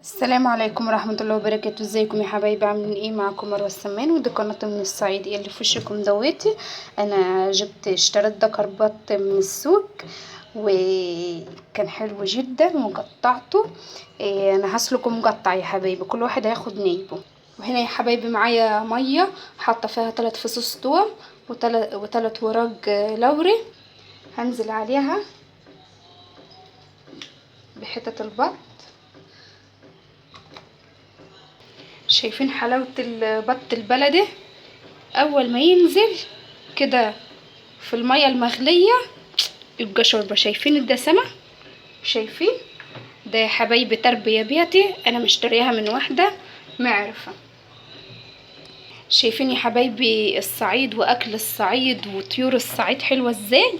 السلام عليكم ورحمة الله وبركاته. ازيكم يا حبايبي؟ عاملين ايه؟ معاكم مروة السمان، ودي قناة من الصعيد اللي في وشكم دواتي. انا اشتريت ده كربات من السوق وكان حلو جدا وقطعته. انا هسلكه مقطع يا حبايبي، كل واحد هياخد نيبه. وهنا يا حبايبي معايا ميه حاطه فيها 3 فصوص توم وثلاث ورق لوري. هنزل عليها بحتة البط. شايفين حلاوة البط البلدي؟ اول ما ينزل كده في المية المغلية يبقى شوربة. شايفين الدسمة؟ شايفين ده يا حبايبي؟ تربية بيتي، انا مشتريها من واحدة معرفة. شايفين يا حبايبي الصعيد واكل الصعيد وطيور الصعيد حلوة ازاي؟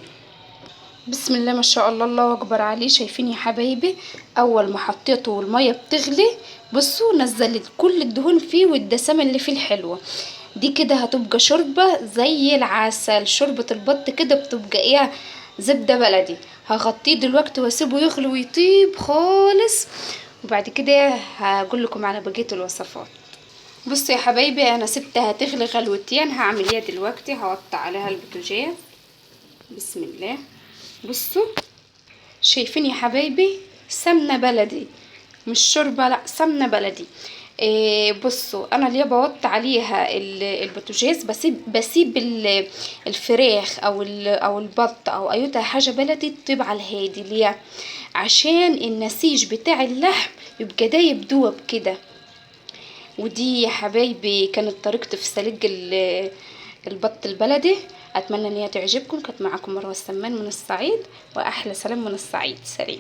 بسم الله ما شاء الله، الله اكبر عليه. شايفين يا حبايبي؟ اول ما حطيته والميه بتغلي بصوا نزلت كل الدهون فيه والدسامه اللي فيه الحلوه دي. كده هتبقى شوربه زي العسل. شوربه البط كده بتبقى ايه؟ زبده بلدي. هغطيه دلوقتي واسيبه يغلي ويطيب خالص، وبعد كده هقول لكم على بقيه الوصفات. بصوا يا حبايبي، انا سبتها تغلي غلوتين. هعمل ايه دلوقتي؟ هوطي عليها البوتاجاز. بسم الله. بصوا شايفين يا حبايبي؟ سمنه بلدي، مش شوربه، لا سمنه بلدي. بصوا انا ليه بوطي عليها البوتاجاز؟ بسيب الفراخ او البط او اي حاجه بلدي تطيب على الهادي. ليه؟ عشان النسيج بتاع اللحم يبقى دايب دوب كده. ودي يا حبايبي كانت طريقتي في سلق البط البلدي. اتمنى ان هي تعجبكم. كانت معاكم مروه السمان من الصعيد، واحلى سلام من الصعيد. سلام.